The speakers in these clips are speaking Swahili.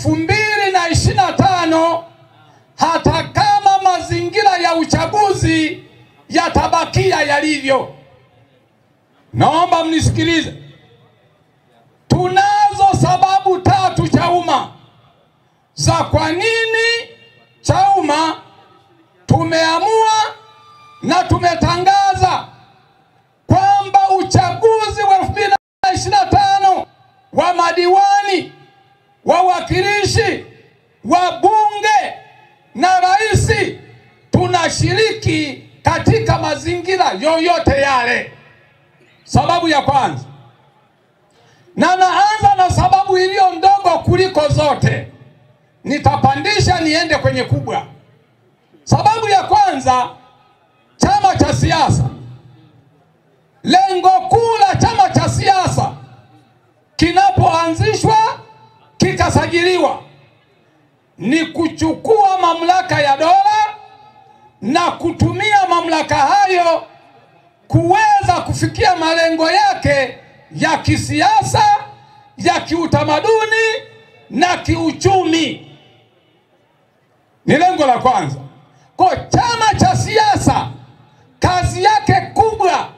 2025 hata kama mazingira ya uchaguzi yatabakia yalivyo. Naomba mnisikilize. Tunazo sababu 3 Chauma za kwa nini Chauma tumeamua na tumetangaza kwamba uchaguzi wa 2025 wa madiwani, wawakilishi, wabunge na rais tunashiriki katika mazingira yoyote yale. Sababu ya kwanza, na naanza na sababu iliyo ndogo kuliko zote, nitapandisha niende kwenye kubwa. Sababu ya kwanza, chama cha siasa, lengo kuu la chama cha siasa kinapoanzishwa kikasajiliwa ni kuchukua mamlaka ya dola na kutumia mamlaka hayo kuweza kufikia malengo yake ya kisiasa, ya kiutamaduni na kiuchumi. Ni lengo la kwanza. Kwa chama cha siasa kazi yake kubwa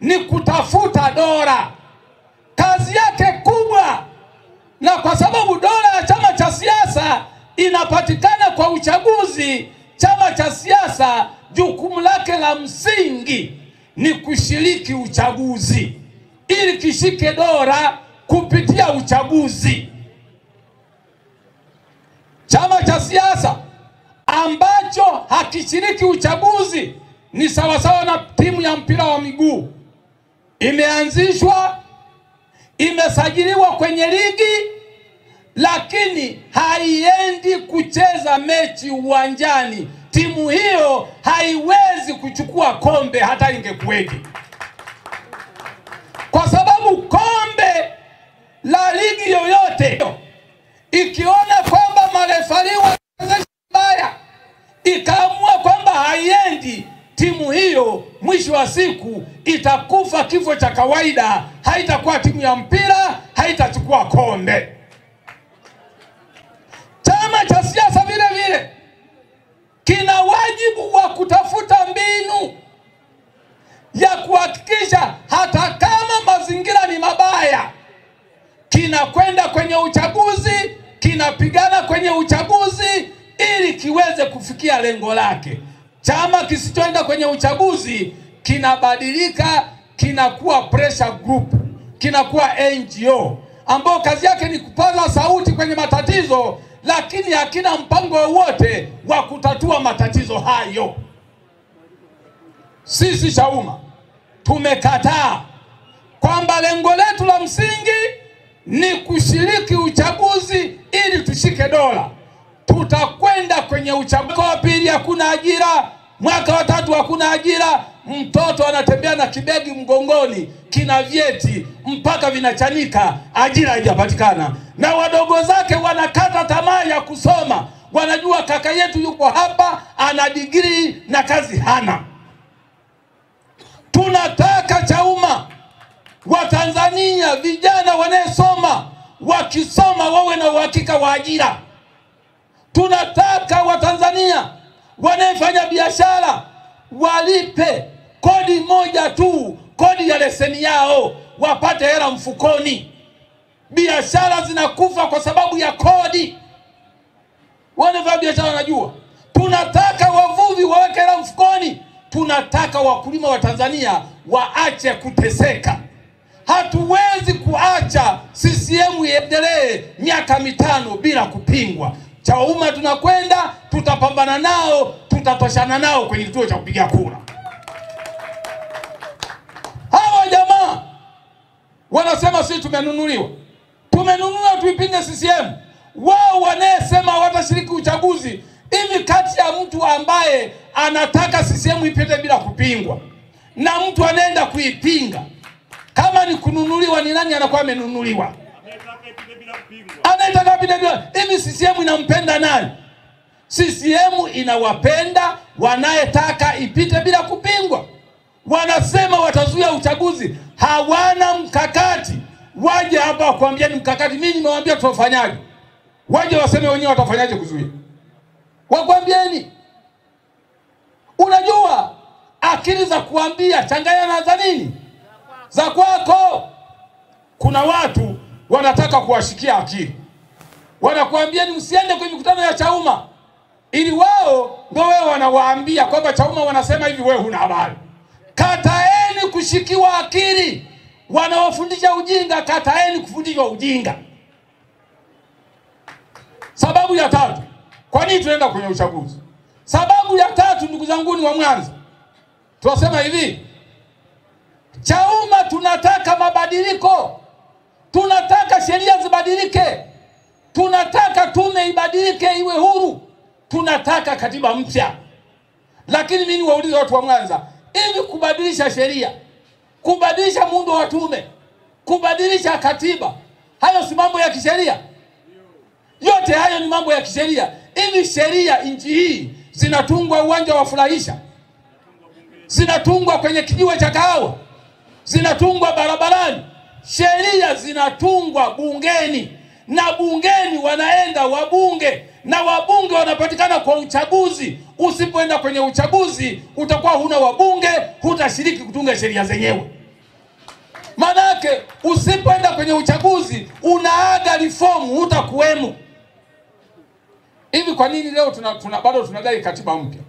ni kutafuta dola. Kazi yake kubwa, na kwa sababu dola ya chama cha siasa inapatikana kwa uchaguzi, chama cha siasa jukumu lake la msingi ni kushiriki uchaguzi ili kishike dola kupitia uchaguzi. Chama cha siasa ambacho hakishiriki uchaguzi ni sawasawa na timu ya mpira wa miguu. Imeanzishwa, imesajiliwa kwenye ligi, lakini haiendi kucheza mechi uwanjani. Timu hiyo haiwezi kuchukua kombe hata ingekuweje, kwa sababu kombe la ligi yoyote ikiona kwamba marefari wanacheza vibaya, ikaamua kwamba haiendi, timu hiyo mwisho wa siku itakufa kifo cha kawaida, haitakuwa timu ya mpira, haitachukua kombe. Chama cha siasa vile vile kina wajibu wa kutafuta mbinu ya kuhakikisha hata kama mazingira ni mabaya, kinakwenda kwenye uchaguzi, kinapigana kwenye uchaguzi ili kiweze kufikia lengo lake. Chama kisichoenda kwenye uchaguzi kinabadilika, kinakuwa pressure group, kinakuwa NGO ambao kazi yake ni kupaza sauti kwenye matatizo, lakini hakina mpango wowote wa kutatua matatizo hayo. Sisi Chauma tumekataa kwamba lengo letu la msingi ni kushiriki uchaguzi ili tushike dola. Tutakwenda kwenye uchaguzi. Mwaka wa pili hakuna ajira, mwaka wa tatu hakuna ajira, mtoto anatembea na kibegi mgongoni, kina vyeti mpaka vinachanika, ajira haijapatikana, na wadogo zake wanakata tamaa ya kusoma. Wanajua kaka yetu yuko hapa ana degree na kazi hana. Tunataka Chauma Watanzania vijana wanayesoma, wakisoma wawe na uhakika wa ajira. Tunataka Watanzania wanayefanya biashara walipe kodi moja tu, kodi ya leseni yao, wapate hela mfukoni. Biashara zinakufa kwa sababu ya kodi. Wanafanya biashara wanajua. Tunataka wavuvi waweke hela mfukoni. Tunataka wakulima wa Tanzania waache kuteseka. Hatuwezi kuacha CCM iendelee miaka 5 bila kupingwa. Chauma tunakwenda, tutapambana nao, tutatoshana nao kwenye kituo cha kupigia kura. Hawa jamaa wanasema sisi tumenunuliwa. Tumenunuliwa tuipinge CCM. Wao wanasema watashiriki uchaguzi. Hivi kati ya mtu ambaye anataka CCM ipite bila kupingwa na mtu anaenda kuipinga, kama ni kununuliwa, ni nani anakuwa amenunuliwa? Anataka ipite bila. Hivi CCM inampenda nani? CCM inawapenda wanayetaka ipite bila kupingwa. Wanasema watazuia uchaguzi, hawana mkakati. Waje hapa kuambia ni mkakati. Mimi nimewaambia tufanyaje. Waje waseme wenyewe watafanyaje kuzuia. Wakwambieni. Unajua akili za kuambia changanya na za nini? Za kwako. Kuna watu wanataka kuwashikia akili. Wanakuambieni msiende kwenye mikutano ya Chauma, ili wao ndio wewe wanawaambia kwamba Chauma wanasema hivi, wewe huna habari. Kataeni kushikiwa akili. Wanaofundisha ujinga, kataeni kufundishwa ujinga. Sababu ya tatu, kwa nini tunaenda kwenye uchaguzi? Sababu ya tatu, ndugu zanguni wa Mwanza, tunasema hivi, Chauma tunataka mabadiliko. Tunataka sheria zibadilike. Tunataka tume ibadilike iwe huru. Tunataka katiba mpya. Lakini mimi waulize watu wa Mwanza, ili kubadilisha sheria, kubadilisha muundo wa tume, kubadilisha katiba, hayo si mambo ya kisheria? Yote hayo ni mambo ya kisheria. Hivi sheria nchi hii zinatungwa uwanja wa furahisha? Zinatungwa kwenye kijiwe cha kahawa? Zinatungwa barabarani? Sheria zinatungwa bungeni, na bungeni wanaenda wabunge, na wabunge wanapatikana kwa uchaguzi. Usipoenda kwenye uchaguzi utakuwa huna wabunge, hutashiriki kutunga sheria zenyewe. Manake usipoenda kwenye uchaguzi unaaga reform, hutakuwemo. Hivi kwa nini leo bado tunadai katiba mpya?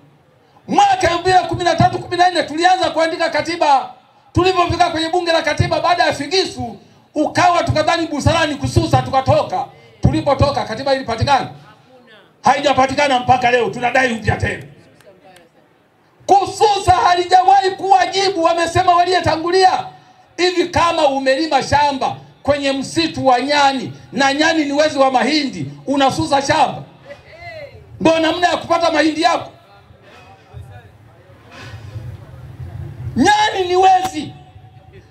Mwaka 2013-14 tulianza kuandika katiba. Tulipofika kwenye bunge la katiba baada ya figisu, ukawa tukadhani busarani kususa, tukatoka. Tulipotoka katiba ilipatikana? Haijapatikana mpaka leo tunadai upya tena. Kususa halijawahi kuwa jibu, wamesema waliyetangulia. Hivi kama umelima shamba kwenye msitu wa nyani, na nyani ni wezi wa mahindi, unasusa shamba? Ndio namna ya kupata mahindi yako? Nyani ni wezi,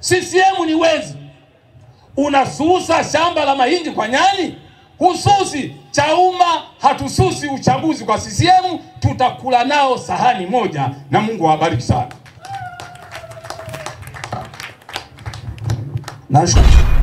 CCM ni wezi. Unasusa shamba la mahindi kwa nyani? Hususi. Chauma hatususi uchaguzi kwa CCM, tutakula nao sahani moja, na Mungu awabariki sana. Nashukuru.